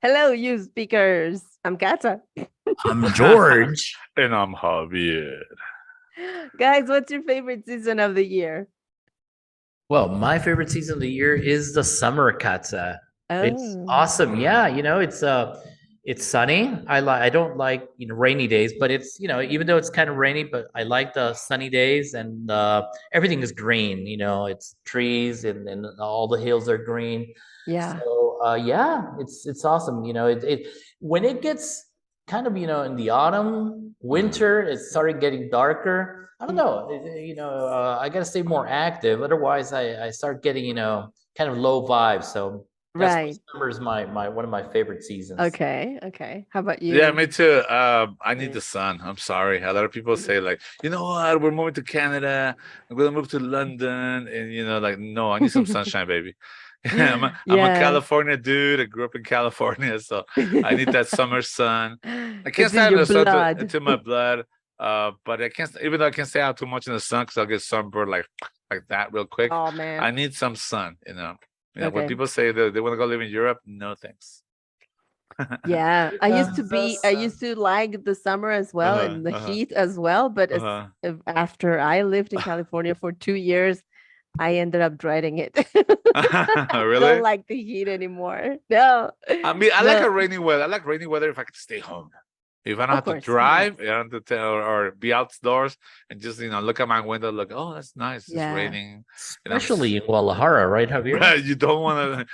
Hello, you speakers. I'm Kata. I'm George. And I'm Javier. Guys, what's your favorite season of the year? Well, my favorite season of the year is the summer, Katsa. It's Oh, awesome. Yeah, it's sunny. I don't like rainy days, but it's even though it's kind of rainy, but I like the sunny days and everything is green. It's trees and all the hills are green. yeah. So yeah, it's awesome. It when it gets kind of in the autumn, winter, it started getting darker. I don't know. I gotta stay more active. Otherwise, I start getting kind of low vibes. So that's why Right. summer is my one of my favorite seasons. Okay. Okay. How about Yeah, you? me too. I need Mm. the sun. I'm sorry. A lot of people say like, you know what? We're moving to Canada. I'm gonna move to London, and like, no, I need some sunshine, baby. I'm a Yeah. California dude. I grew up in California, so I need that summer sun. I can't It's in stand your the sun blood. into my blood. But I can't, even though I can't stay out too much in the sun because I'll get sunburned like that real quick. Oh, I man. need some sun. When Okay. people say that they want to go live in Europe, no thanks. Yeah, I So, used to like the summer as well Uh-huh, and the uh-huh, heat as well, but uh-huh. after I lived in California for 2 years, I ended up dreading it. I don't Really? like the heat anymore. No, I mean, I like no, a rainy weather. I like rainy weather if I can stay home. If I don't of have to course, yes, drive, I don't have to or be outdoors and just look at my window, look, oh, that's nice. It's yeah. raining, and especially in Guadalajara, right, Javier? you don't want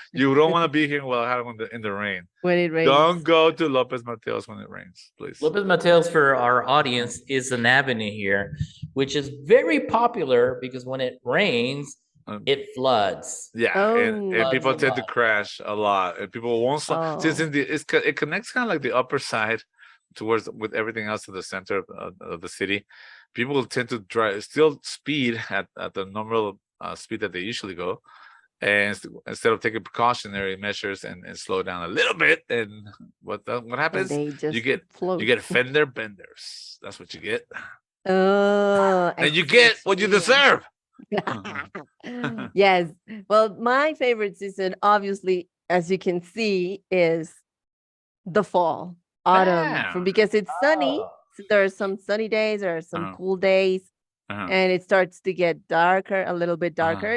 to be here while having in the rain. When it Don't rains. go to Lopez Mateos when it rains, please. Lopez Mateos for our audience is an avenue here, which is very popular because when it rains, Um, it floods. yeah, and Floods people a Oh, tend to lot. crash a lot, and people won't since oh, it connects kind of like the upper side towards with everything else to the center of the city. People tend to drive still speed at the normal speed that they usually go, and instead of taking precautionary measures and slow down a little bit, and what and happens? they You just get you float. get fender benders. That's what you get, Oh, I and you see get what you what you mean. deserve. Yes. Well, my favorite season, obviously, as you can see, is the fall, autumn, Yeah. from because it's sunny. Oh. So there are some sunny days, there are some Uh-huh. cool days, Uh-huh. and it starts to get darker, a little bit Uh-huh. darker.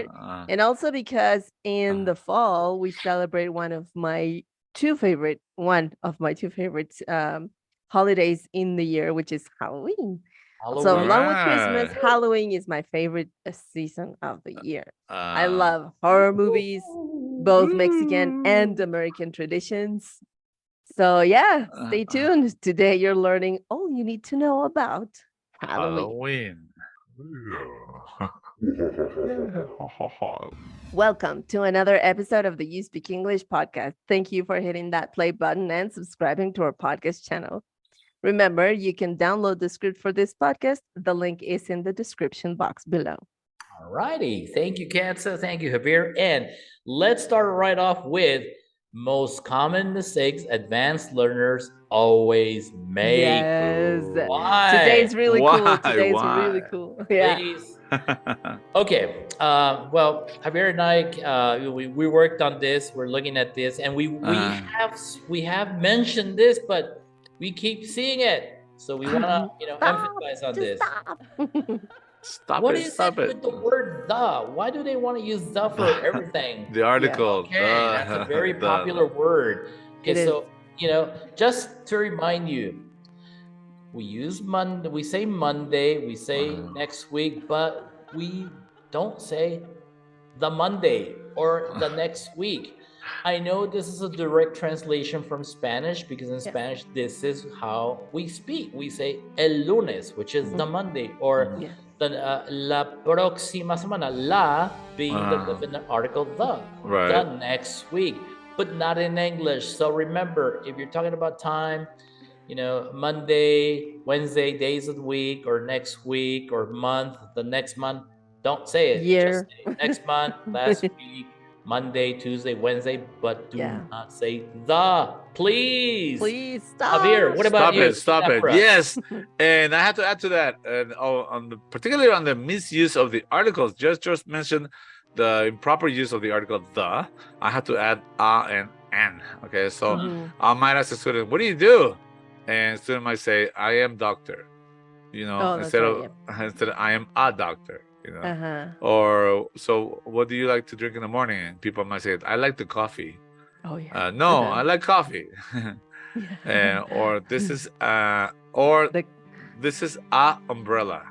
And also because in Uh-huh. the fall we celebrate one of my two favorite holidays in the year, which is Halloween. So Halloween. along with Christmas, Right. Halloween is my favorite season of the year. I Uh, love horror movies, both Mexican and American traditions. So, yeah, uh, stay uh, tuned. Today you're learning all you need to know about Halloween. Halloween. Welcome to another episode of the You Speak English podcast. Thank you for hitting that play button and subscribing to our podcast channel. Remember, you can download the script for this podcast. The link is in the description box below. All righty. Thank you, Katza. Thank you, Javier. And let's start right off with most common mistakes advanced learners always make. Yes. Why? Today's really cool. Why? Today's really Why? cool. Yeah. Please. Okay. Well, Javier and I, we worked on this. We're looking at this, and uh, we have mentioned this, but we keep seeing it. So we want to Stop. emphasize on Just this. stop. stop What it! is it Stop it! with the word the? Why do they want to use the for everything? The Yeah, article, Okay, that's a very the. popular word. Okay, it is. so just to remind you, we use Monday, we say Monday, we say next week, but we don't say the Monday or the next week. I know this is a direct translation from Spanish because in Yes. Spanish, this is how we speak. We say el lunes, which is the Monday, or Yes. la próxima semana, la being the Uh, definite article, the right. next week, but not in English. So remember, if you're talking about time, Monday, Wednesday, days of the week, or next week, or month, the next month, don't say it. Just Year. say next month, last week, Monday, Tuesday, Wednesday, but do Yeah. not say the. Please. Please Javier, stop. what about Stop you? it! Spell Stop that it! for us. Yes, and I have to add to that, and particularly on the misuse of the articles. Just mentioned the improper use of the article the. I have to add and N. Okay, so Mhm. I might ask a student, "What do you do?" And student might say, "I am doctor." Oh, that's Instead right. of Yep. I am a doctor. Uh-huh. Or so, what do you like to drink in the morning? And people might say, "I like the coffee." Oh, yeah. No, I like coffee. Yeah. Or or The this is a umbrella,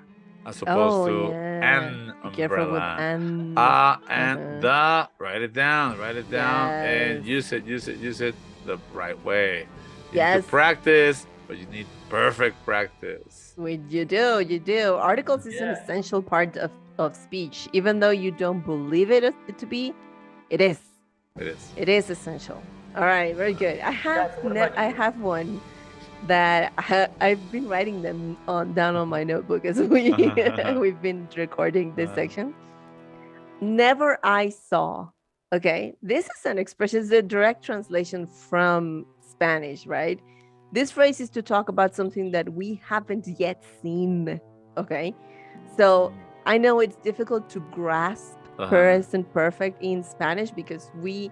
as opposed Oh, to yeah. an Be careful with umbrella. and. A and Uh-huh. the. Write it down, and Yes. use it the right way. You need to Yes. practice, but you need perfect practice. You do. You do. Articles is an Yeah. essential part of speech. Even though you don't believe it to be, it is. It is. It is essential. All right. Very good. Guys, what about I you? have one that I've been writing them down on my notebook as we've been recording this section. Never I saw. Okay, this is an expression, it's a direct translation from Spanish, right? This phrase is to talk about something that we haven't yet seen. Okay, so I know it's difficult to grasp present perfect in Spanish because we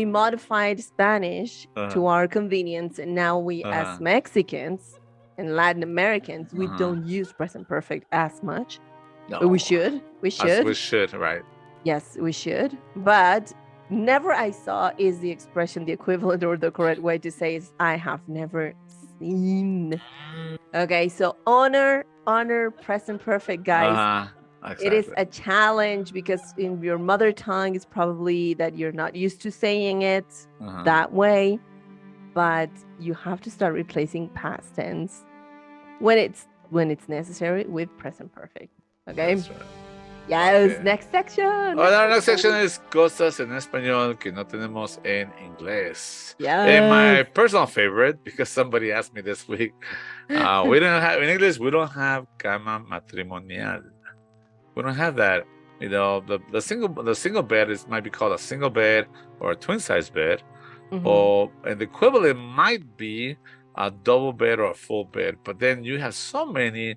modified Spanish to our convenience, and now we, as Mexicans and Latin Americans, we don't use present perfect as much. No. But we should. We As we should. should, right? Yes, we should. But never I saw is the expression, the equivalent or the correct way to say is I have never seen. Okay, so honor present perfect, guys. It is Exactly. a challenge because in your mother tongue, it's probably that you're not used to saying it that way. But you have to start replacing past tense when it's necessary with present perfect. Okay. That's right. Yes. Okay. Next section. Our next section is cosas en español que no tenemos en inglés. Yes. And my personal favorite, because somebody asked me this week, we don't have in English. We don't have cama matrimonial. We don't have that. The single bed might be called a single bed or a twin size bed, and the equivalent might be a double bed or a full bed. But then you have so many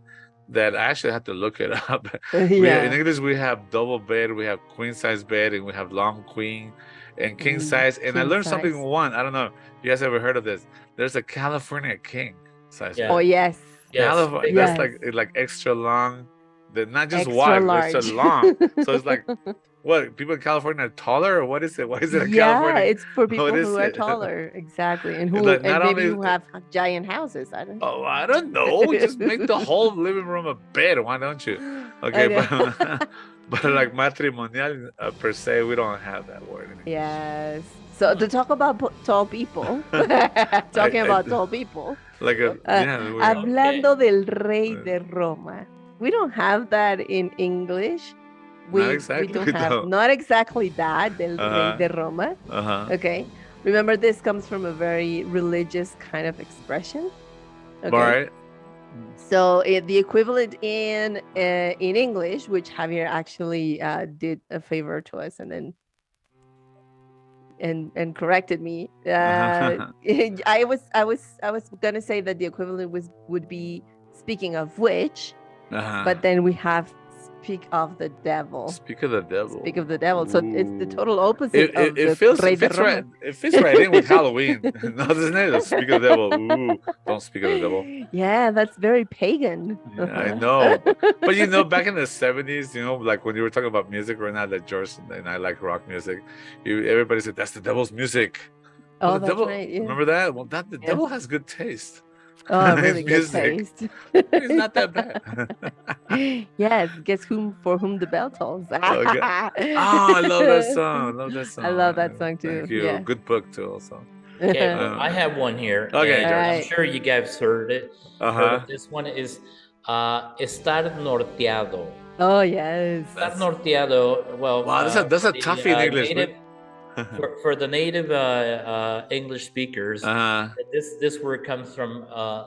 that I actually have to look it up. In English, we have double bed, we have queen size bed, and we have long queen and king size. And I King learned something size. one. I don't know if you guys ever heard of this. There's a California king size Yeah. Oh bed. yes. Yes. That's Yes. like extra long. They're not just Extra wide, but large. extra long. So it's like, what, people in California are taller, or what is it? Why is it a Yeah, California? it's for What people is who are it? taller, exactly, and It's like, and not maybe only who have giant houses. I don't know. Oh, I don't know. Just make the whole living room a bed. Why don't you? Okay, I know. but like matrimonial per se, we don't have that word anymore. Yes. So to talk about tall people, talking about tall people, Like hablando del rey de Roma, we don't have that in English. Not exactly. We don't have not exactly that del rey de Roma. Okay. Remember, this comes from a very religious kind of expression. Okay. All right. So the equivalent in English, which Javier actually did a favor to us and then and corrected me. I was gonna say that the equivalent would be speaking of which, but then we have speak of the devil. Speak of the devil. Speak of the devil. So it's the total opposite of It the fits right. It fits right in with Halloween. No, doesn't it? Speak of the devil. Ooh, don't speak of the devil. Yeah, that's very pagan. Yeah, I know. But back in the 70s, like when you were talking about music right now, that George and I like rock music, everybody said that's the devil's music. Oh, the that's devil, right. Yeah. Remember that? Well, the devil has good taste. Oh, really good music. taste. It's not that bad. Yes, guess for whom the bell tolls. Oh, I love that song. I love that song too. Thank you. Yeah. Good book too, also. Okay, I have one here. Okay, and George. I'm sure you guys heard it. Uh-huh. This one is estar norteado. Oh yes. Estar norteado. Well, wow, that's a toughie in English. For the native English speakers, this word comes from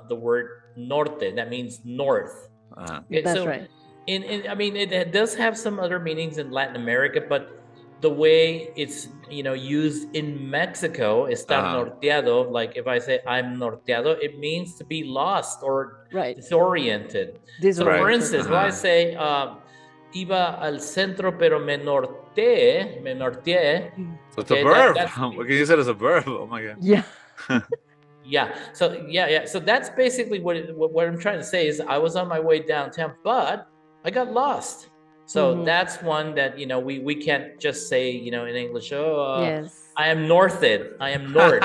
the word norte. That means north. Okay, that's so right. I mean, it does have some other meanings in Latin America, but the way it's used in Mexico, estar norteado. Like if I say I'm norteado, it means to be lost or disoriented. So for instance, if I say iba al centro pero me me norteé. So it's a Okay, verb. that's Okay, you said it's a verb. Oh my god. Yeah. yeah. So yeah. So that's basically what I'm trying to say is I was on my way downtown, but I got lost. So Mhm. that's one that we can't just say in English. Oh, Yes. I am northed. I am north.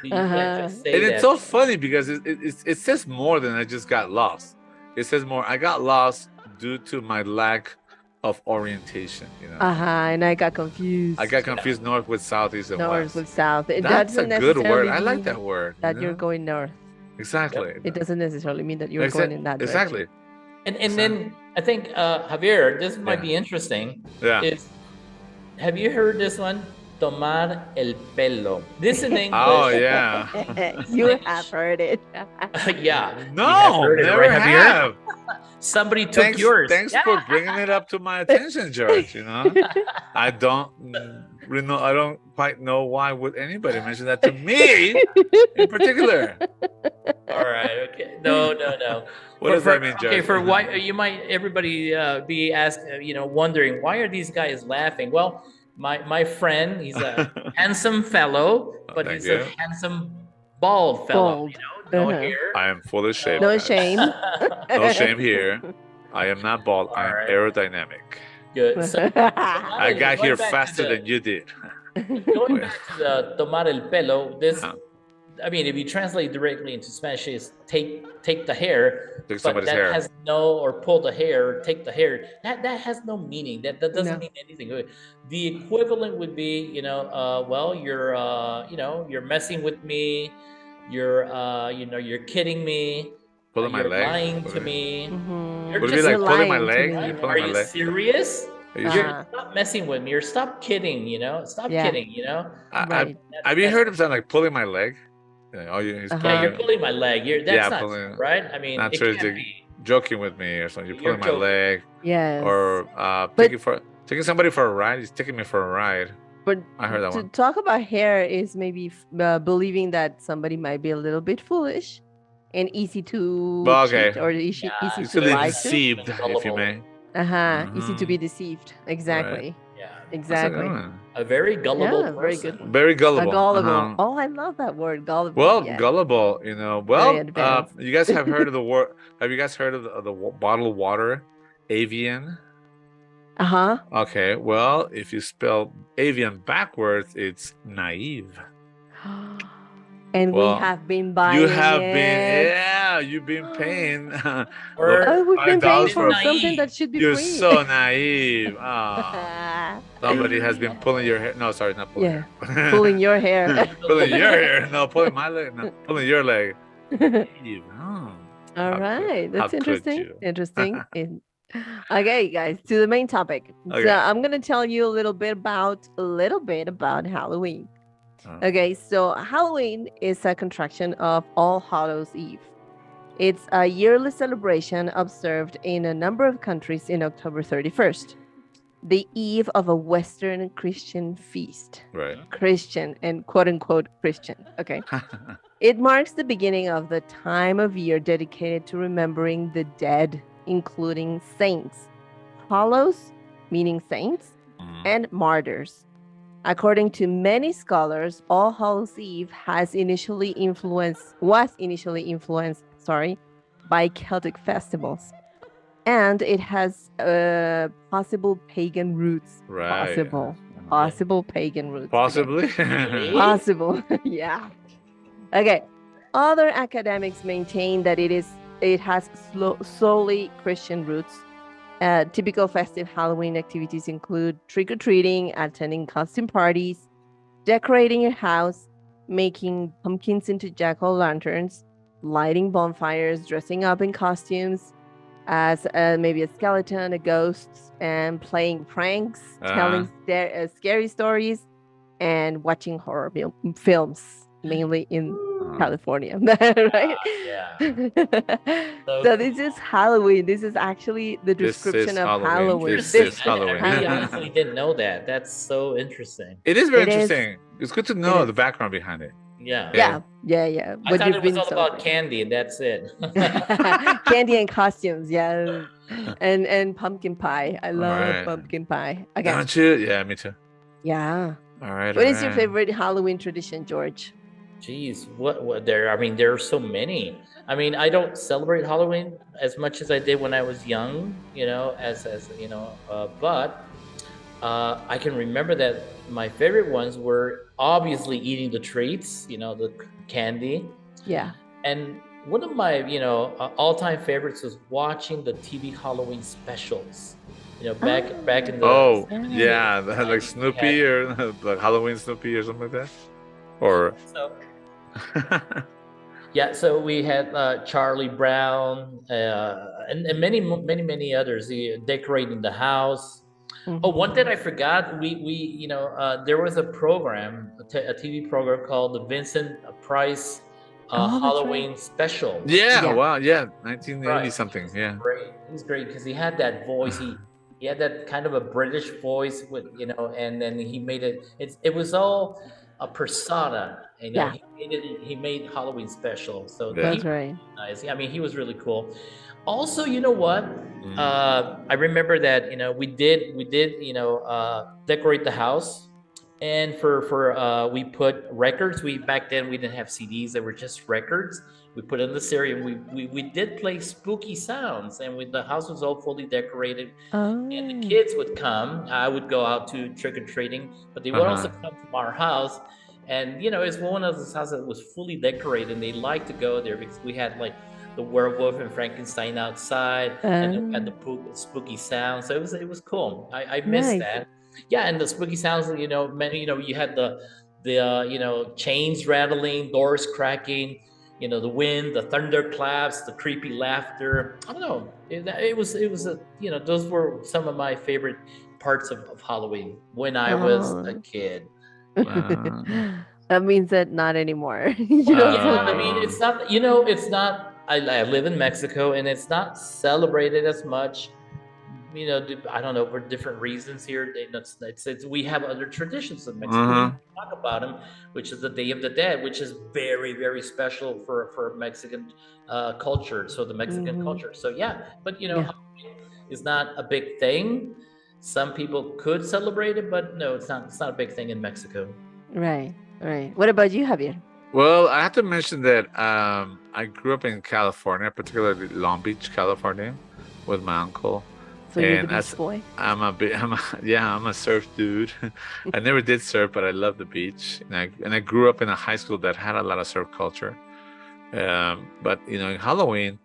You can't Uh-huh. just say And it's that. so funny because it says more than I just got lost. It says more. I got lost due to my lack of orientation. Uh-huh. And I got confused. I got confused north with south, east, and North west. with south. It That's a doesn't good word. necessarily I like mean that word. that you're going north. Exactly. It doesn't necessarily mean that you're going in that direction. Exactly. And then I think Javier, this might Yeah. be interesting. Yeah. Is have you heard this one? Tomar el pelo. This in English. Oh yeah. You have heard it. Yeah. You have No, heard it, never right, Javier? have. Somebody took yours. Thanks for bringing it up to my attention, George. I don't really know. I don't quite know why would anybody mention that to me in particular. All right. Okay. No. What does that mean, George? Okay. For why you might everybody be asked, wondering why are these guys laughing? Well, my friend, he's a handsome fellow, but thank he's you. a handsome bald fellow. Bald. No Uh-huh. hair. I am full of shame. No guys. shame. No shame here. I am not bald. I am Alright. aerodynamic. Good. So, I got here going back to faster the- than you did. Going back to the tomar el pelo, this, Uh-huh. I mean, if you translate directly into Spanish, is take the hair, Take but somebody's that hair. has no, or pull the hair, take the hair. That has no meaning. That doesn't No. mean anything. The equivalent would be, well, you're messing with me, you're kidding me, Pulling my you're leg. lying to me. Mhm. You're Would it be just like pulling my lying to leg? me, Are you you pulling Are my you leg? serious? Are you Uh-huh. Stop messing with me, or stop kidding. Stop Yeah. kidding. Right. Have you heard of something like pulling my leg? Oh, he's Uh-huh. Yeah, pulling. you're pulling my leg. That's not pulling. true, right? I mean, Not it sure can't you're be. joking with me or something. You're You're pulling my leg, Yes. or But- taking somebody for a ride. He's taking me for a ride. But I heard that to one. talk about hair is maybe believing that somebody might be a little bit foolish and easy to Well, okay. cheat or easy Yeah, to Easily lie to. deceived, if you may. Easy to be Mhm. deceived. Exactly. Yeah, That's a Exactly. good one. a very gullible Yeah, very good person. one. Very gullible. Gullible. Uh-huh. Oh, I love that word, gullible. Well, yeah. gullible, Well, advanced. you guys have heard of the word? Have you guys heard of the bottled water, avian? Uh-huh. Okay, well, if you spell avian backwards, it's naive. And Well, we have been buying You have it. been, yeah, you've been paying. Or Oh, we've been paying $5 for naive. something that should be You're free. so naive. Somebody has been pulling your hair. No, sorry, not pulling. Yeah, Your pulling your hair. pulling your hair. No, pulling my leg. No, pulling your leg. Naive. Oh. All How right, could- that's how could interesting. you? Interesting. Okay, guys, to the main topic. So Okay. I'm gonna tell you a little bit about Halloween. Oh. Okay, so Halloween is a contraction of All Hallows Eve. It's a yearly celebration observed in a number of countries in October 31st, the eve of a Western Christian feast. Right. Christian and quote unquote Christian. Okay. It marks the beginning of the time of year dedicated to remembering the dead, including saints, hallows, meaning saints, Mhm. and martyrs. According to many scholars, All Hallows Eve was initially influenced by Celtic festivals, and it has possible pagan roots. Right. Possible pagan roots. okay. Possibly. Possible. Yeah. Okay. Other academics maintain that it has solely Christian roots. Typical festive Halloween activities include trick-or-treating, attending costume parties, decorating your house, making pumpkins into jack-o'-lanterns, lighting bonfires, dressing up in costumes as maybe a skeleton, a ghost, and playing pranks, telling scary stories, and watching horror films, mainly in California, right? Yeah. So this is Halloween. This is actually the This description is of Halloween. Halloween. This This is Halloween. I really honestly didn't know that. That's so interesting. It is very It is. interesting. It's good to know It the is. background behind it. Yeah. Yeah, yeah. I But thought you've it was been all about celebrating. candy and that's it. Candy and costumes, yeah. And pumpkin pie. I All love right. pumpkin pie. Okay. Don't you? Yeah, me too. Yeah. All right, all What is your right. favorite Halloween tradition, George? Jeez, what there? I mean, there are so many. I mean, I don't celebrate Halloween as much as I did when I was young, as you know, but I can remember that my favorite ones were obviously eating the treats, the candy, Yeah. and one of my, all-time favorites was watching the TV Halloween specials. Back in the Oh, 70s and yeah, like 90s, we had Snoopy or like Halloween Snoopy or something like that. Or so yeah, so we had Charlie Brown and many others. Decorating the house. Oh, one Mhm. thing I forgot, there was a program, a TV program called the Vincent Price Oh, that's right. Halloween Special. yeah, Yeah. wow, yeah, 1980 Right, something. Yeah. he was great because he had that voice. He had that kind of a British voice and then he made it. It was all a persona. Yeah, He made Halloween special, so Yeah. he that's was right. nice. I mean, he was really cool. Also, you know what? Mm. I remember that we did decorate the house, and for we put records. We back then we didn't have CDs; they were just records. We put in the stereo, and we did play spooky sounds, and the house was all fully decorated. And the Oh, kids would come. I would go out to trick or treating, but they would Uh-huh. also come to our house. And it's one of those houses that was fully decorated, and they liked to go there because we had like the werewolf and Frankenstein outside, and the oh, spooky sounds. So it was cool. I missed nice. that. Yeah, and the spooky sounds. Many. You had the chains rattling, doors cracking. The wind, the thunderclaps, the creepy laughter. I don't know. It was those were some of my favorite parts of Halloween when I was a Oh. kid. Yeah. Uh, That means that not anymore. You don't Yeah, I mean, celebrate. uh, it's not. I live in Mexico, and it's not celebrated as much. I don't know for different reasons here. We have other traditions in Mexico. We uh-huh. didn't talk about them, which is the Day of the Dead, which is very very special for Mexican culture. So the Mexican Hmm. culture. So yeah, but Yeah, Halloween is not a big thing. Some people could celebrate it, but no, it's not. It's not a big thing in Mexico. right, right. What about you, Javier? Well, I have to mention that I grew up in California, particularly Long Beach, California, with my uncle. So you're the And beach as boy? yeah, I'm a surf dude. I never did surf, but I love the beach. And I grew up in a high school that had a lot of surf culture. But in Halloween,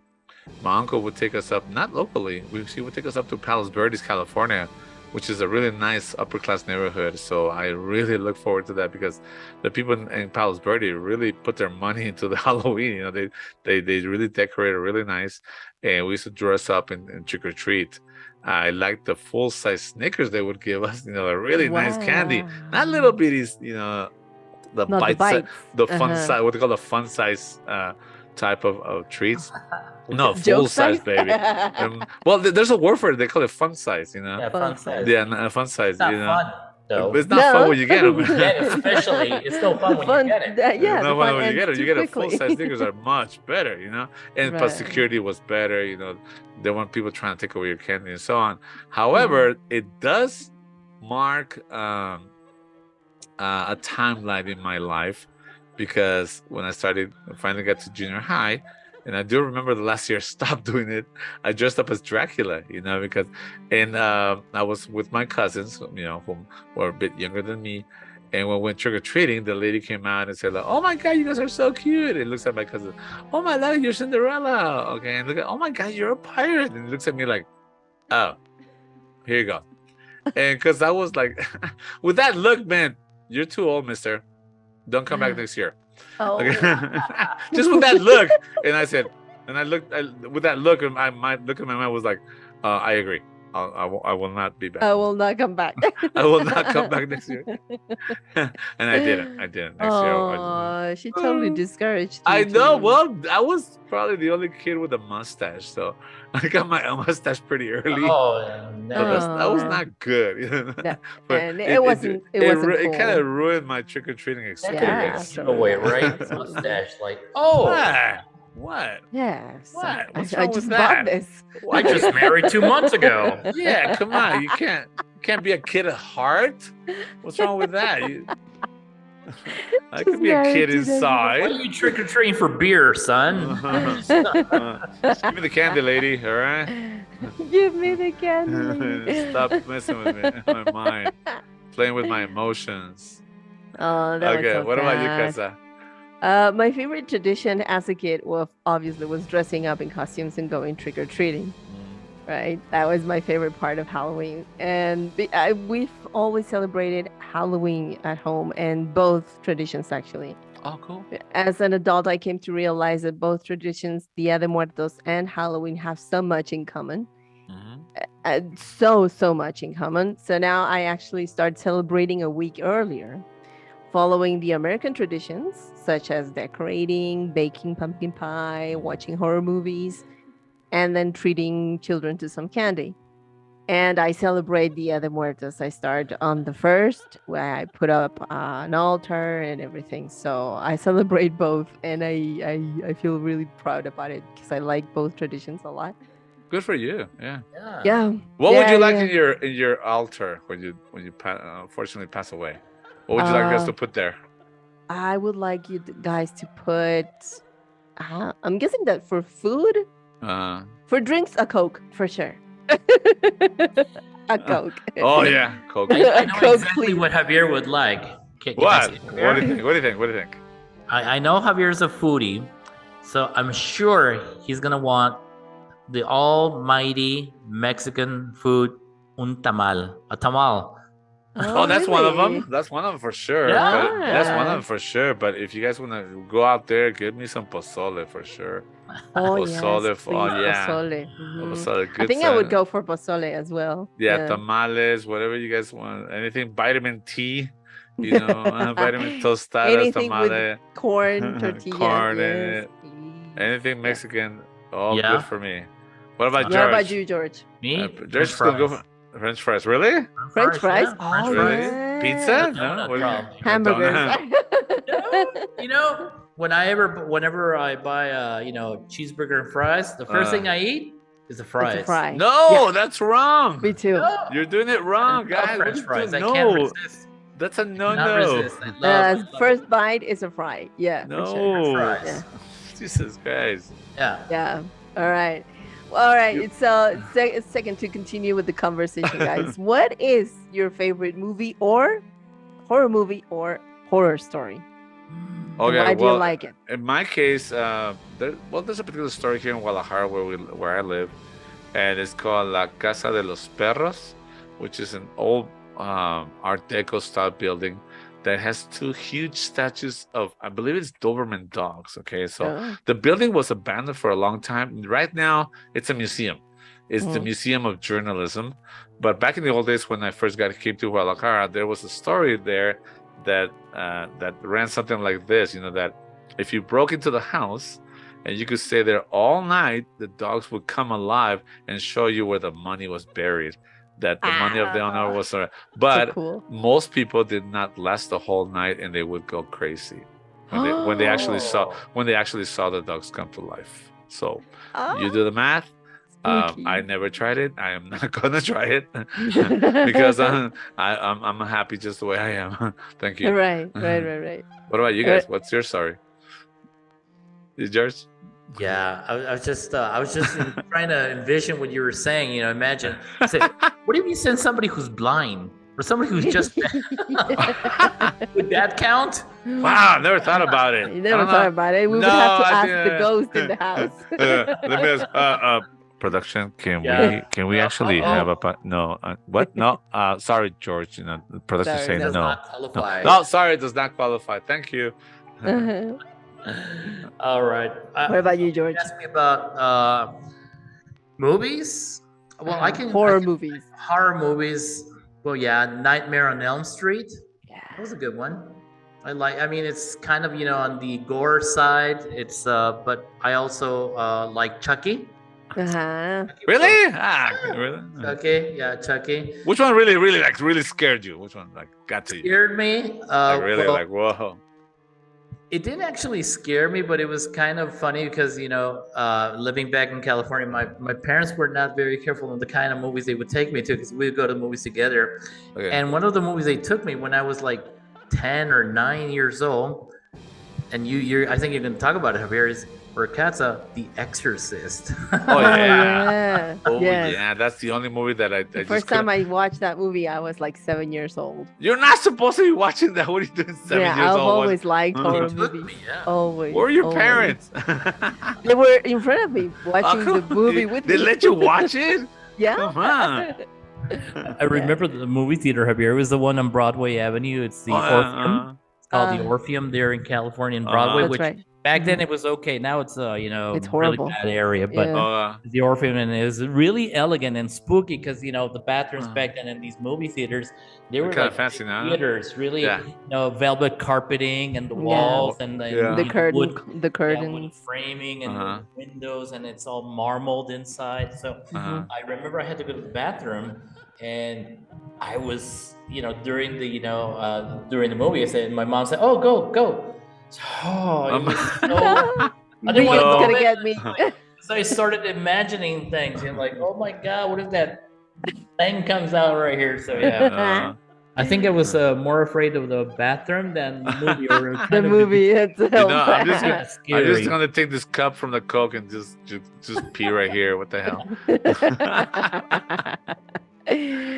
my uncle would take us up, not locally. He would take us up to Palos Verdes, California, which is a really nice upper class neighborhood. So I really look forward to that because the people in Palos Verdes really put their money into the Halloween. They really decorate it really nice, and we used to dress up and trick or treat. I liked the full size Snickers they would give us. A really nice candy, not little Wow. bitties. The Not the bite size, bites. the fun Uh-huh. size, what they call the fun size type of treats. No, full Joke size, size? baby. Well, there's a word for it. They call it fun size. Yeah, Fun fun size. size. Yeah, fun It's size. not fun It's though. not fun No. when you get them. When you get it, especially, it's no fun The when you fun, get it. It's yeah, the not fun fun when you ends get them. You too get a full quickly. size Snickers are much better. And plus Right. security was better. There weren't people trying to take away your candy and so on. Yeah. However, it does mark a timeline in my life because when I finally got to junior high, and I do remember the last year I stopped doing it. I dressed up as Dracula, because, and I was with my cousins, who were a bit younger than me. And when we went trick or treating, the lady came out and said, like, "Oh my God, you guys are so cute!" And looks at my cousin, "Oh my God, you're Cinderella." Okay, and look at, "Oh my God, you're a pirate!" And he looks at me like, "Oh, here you go." And because I was like, with that look, man, you're too old, mister. Don't come back next year. Okay. Oh. Just with that look. And I said, and I looked with that look, and my look in my mind was like, I agree. I will not be back. I will not come back. I will not come back next year. And I didn't. I didn't next year. Oh, she totally discouraged you. I know. to- Well, I was probably the only kid with a mustache, so I got my mustache pretty early. Oh, So no. that was Oh. not good. Yeah, But and it wasn't it kind of cool. ruined my trick or treating That could have experience. been Yeah, giveaway, totally. right? Absolutely. Mustache, like, oh, What? What? Yes. What? What's I wrong with just that? bought this. I just married 2 months ago. Yeah, come on. You can't be a kid at heart. What's wrong with that? I could Just be a married kid to the- Why inside. are you trick or treating for beer, son? Just give me the candy, lady. All right. Give me the candy. Stop messing with me. My mind, playing with my emotions. Oh, that was Okay. so What about you, sad. Kaza? My favorite tradition as a kid, well, obviously, was dressing up in costumes and going trick or treating. Right, that was my favorite part of Halloween, and we've always celebrated Halloween at home, and both traditions actually. Oh, cool. As an adult, I came to realize that both traditions, Dia de Muertos and Halloween, have so much in common. So much in common. So now I actually start celebrating a week earlier, following the American traditions, such as decorating, baking pumpkin pie, watching horror movies, and then treating children to some candy. And I celebrate Dia de Muertos. I start on the 1st, where I put up an altar and everything. So I celebrate both, and I feel really proud about it because I like both traditions a lot. Good for you. Yeah. Yeah. What would Yeah, you like yeah. in your altar when you unfortunately pass away? What would you like us to put there? I would like you guys to put. I'm guessing that for food, for drinks, a Coke for sure. A Coke. Oh yeah, Coke. I know Coke, exactly please. what Javier would like. Can I What? say it, What do Javier? you think? What do you think? What do you think? I know Javier's a foodie, so I'm sure he's gonna want the almighty Mexican food, un tamal, a tamal. Oh, that's one of really? them. That's one of them for sure. Yeah. But that's one of Yeah. them for sure. But if you guys want to go out there, give me some pozole for sure. Oh Pozole, yes, please, yeah. pozole. Pozole, I good think I would side. go for pozole as well. Yeah, tamales, whatever you guys want. Anything vitamin T, you know, vitamin tostadas, Anything with tamale, corn tortillas. corn in Yes. it. Anything Yeah. Mexican, all Yeah. good for me. What about What George? about you, George? Me, George's gonna go for French fries. Really? French fries? yeah, Oh, French Really? fries. Pizza? yes. No. Donut What do you- problem. a Hamburgers. donut? You know, whenever I buy cheeseburger and fries, the first thing I eat is the fries. It's a fry. No, that's wrong. Me too. No, You're doing it wrong, I love guys. What French are you fries. doing? I can't No, resist. that's a I cannot no. resist. I love First bite is a fry. Yeah, for sure. No. fries. Yeah. Jesus Christ. Yeah. Yeah. All right. Well, all right. You- It's a second to continue with the conversation, guys. What is your favorite movie or horror movie or horror story? And Okay, why do you well, like it? in my case, there's a particular story here in Guadalajara where I live, and it's called La Casa de los Perros, which is an old Art Deco style building that has two huge statues of, I believe it's Doberman dogs. Okay, so Oh. the building was abandoned for a long time. Right now, it's a museum. It's the Museum of Journalism. But back in the old days, when I first came to Guadalajara, there was a story there that ran something like this. You know, that if you broke into the house and you could stay there all night, the dogs would come alive and show you where the money was buried. That the money of the owner was, but So cool. most people did not last the whole night, and they would go crazy when they actually saw the dogs come to life. So you do the math. Spooky. I never tried it. I am not gonna try it because I'm happy just the way I am. Thank you. Right. What about you guys? What's your story? Is yours? Yeah, I was just trying to envision what you were saying. You know, imagine. Say, what if you send somebody who's blind or somebody who's just? Would that count? Wow, never thought about it. You never thought about it. We would have to ask the ghost in the house. Let me ask. Production, can we actually have a no? What? No. Sorry, George. You know, production Sorry, saying Does no. not qualify. No, sorry, it does not qualify. Thank you. Uh-huh. All right. What about you, George? Ask me about movies. Well, I can horror movies. horror movies. Well, yeah, Nightmare on Elm Street. Yeah. That was a good one. I mean, it's kind of on the gore side. It's but I also like Chucky. Uh-huh. Really? Really? Chucky, yeah, Chucky. Which one really, really scared you? Which one like got to you? Scared me. Like really, Well, like whoa. it didn't actually scare me, but it was kind of funny because living back in California, my parents were not very careful on the kind of movies they would take me to because we would go to movies together. Okay. And one of the movies they took me when I was like 10 or 9 years old, and I think you're going to talk about it, Javier, is for Katza, The Exorcist. Oh yeah. Yeah. Oh Yes. yeah, that's the only movie that I The just first time couldn't- I watched that movie, I was like 7 years old. You're not supposed to be watching that. What are you doing? 7 Yeah, years I've old. always liked horror Took movies. me, yeah. Always. Where are your always. parents? They were in front of me watching the movie with They me. let you watch it? Yeah. Come on. I remember the movie theater, Javier. It was the one on Broadway Avenue. It's the Orpheum. It's called the Orpheum there in California and Broadway, That's which right. back then it was okay. Now it's It's really horrible. bad area. But Yeah. the Orpheum, and it was really elegant and spooky because the bathrooms back then in these movie theaters, they were kinda like fancy now. theaters, really Yeah. velvet carpeting and the Yeah. walls and Yeah. The curtain, wood, the wood curtains. framing and Uh-huh. windows, and it's all marbled inside. So Uh-huh. I remember I had to go to the bathroom, and I was, during the movie, my mom said, "Oh, go." So, it was so, I didn't Being's want to go gonna in. get me. So I started imagining things and like, oh my god, what if that thing comes out right here? So yeah, I think I was more afraid of the bathroom than the movie. Or The kind of movie itself. I'm just gonna, scary. I'm just gonna take this cup from the Coke and just pee right here. What the hell?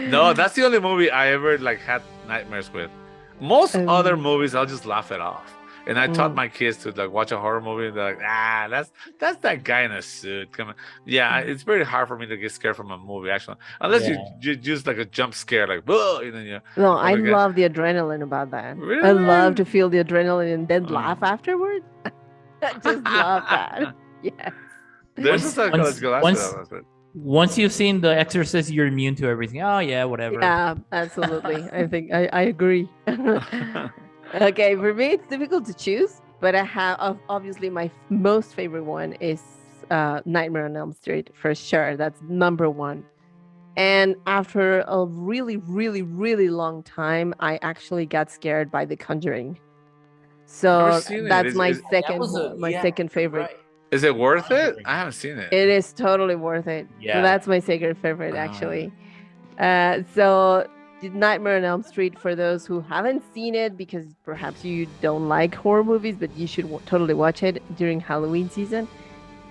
No, that's the only movie I ever like had nightmares with. Most other movies, I'll just laugh it off. And I taught my kids to like watch a horror movie. And they're like, that's that guy in a suit. Come on. Yeah, it's very hard for me to get scared from a movie actually, unless you just like a jump scare, like whoa, and then No, I again. love the adrenaline about that. I Really? love to feel the adrenaline and then laugh afterwards. I just love that. Yes. There's Once- a psychological once- aspect of it. Once you've seen The Exorcist, you're immune to everything. Oh yeah, whatever. Yeah, absolutely. I think I agree. Okay, for me it's difficult to choose, but I have obviously my most favorite one is Nightmare on Elm Street for sure. That's number one. And after a really, really, really long time, I actually got scared by The Conjuring. So Never seen it. that's my Is- second second favorite. Right. Is it worth it? I haven't seen it. It is totally worth it. Yeah. So that's my second favorite, actually. So Nightmare on Elm Street, for those who haven't seen it, because perhaps you don't like horror movies, but you should totally watch it during Halloween season.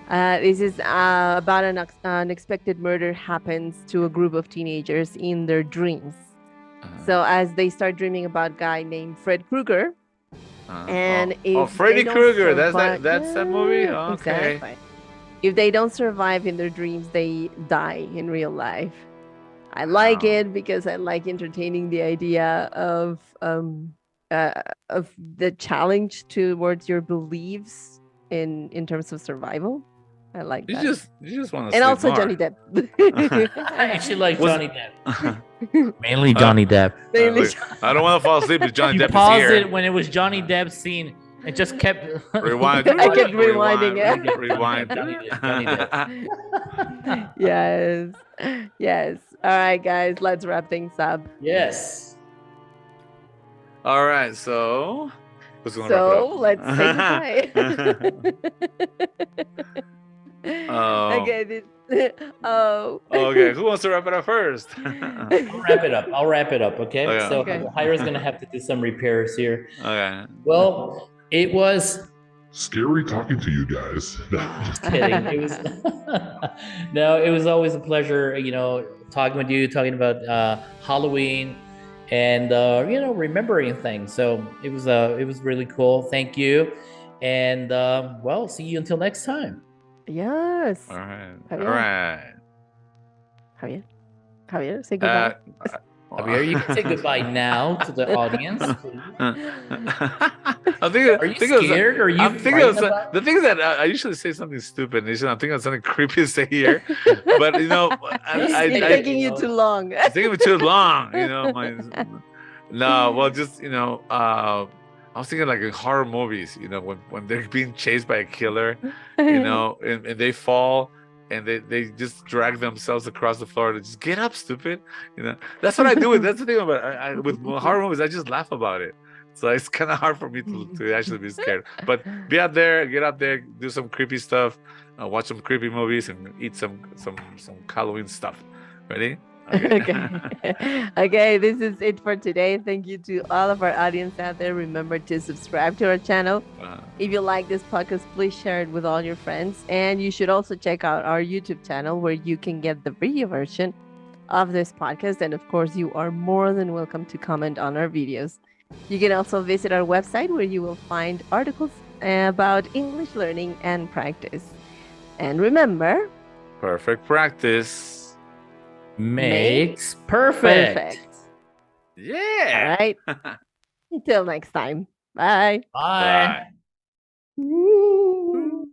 This is about an unexpected murder happens to a group of teenagers in their dreams. So as they start dreaming about a guy named Fred Krueger, and if Freddy they don't Krueger, survive- that's that movie. Yeah, Okay. exactly. If they don't survive in their dreams, they die in real life. I like it because I like entertaining the idea of the challenge towards your beliefs in terms of survival. I like You that. just want to. And also Johnny Depp. I actually like Was- Johnny Depp. Mainly Johnny Depp. Mainly I don't want to fall asleep if Johnny You Depp is paused here. it when it was Johnny Depp's scene. It just kept Rewind. I kept rewinding it. Rewind. Johnny Depp. Yes. Yes. All right, guys, let's wrap things up. Yes. All right, so who's gonna So wrap let's say goodbye. Oh. Okay. Oh. Okay, who wants to wrap it up first? I'll wrap it up, okay? Okay. So Okay. Hira's going to have to do some repairs here. Okay. Well, it was Scary talking to you guys. just kidding. It was no, it was always a pleasure, talking with you, talking about Halloween and remembering things. So it was really cool. Thank you. And well, see you until next time. Yes. All right. Javier. All right. Javier, say goodbye. Javier, you can say goodbye now to the audience, please. I'm thinking, Are you thinking of some- scared? Are you I'm thinking of frightened some- about? the thing is that I usually say something stupid. And I'm thinking of something creepy to say here, but It's I- taking you too long. it's taking me too long. No, well, just I was thinking like in horror movies. When they're being chased by a killer, and they fall. And they just drag themselves across the floor to just get up, stupid. That's what I do. That's the thing about with horror movies. I just laugh about it. So it's kind of hard for me to actually be scared. But be out there, get out there, do some creepy stuff, watch some creepy movies, and eat some Halloween stuff. Ready? Okay, this is it for today. Thank you to all of our audience out there. Remember to subscribe to our channel. If you like this podcast, please share it with all your friends. And you should also check out our YouTube channel where you can get the video version of this podcast. And of course, you are more than welcome to comment on our videos. You can also visit our website where you will find articles about English learning and practice. And remember, perfect practice Makes perfect. Yeah. All right. Until next time. Bye. Bye. Bye. Woo.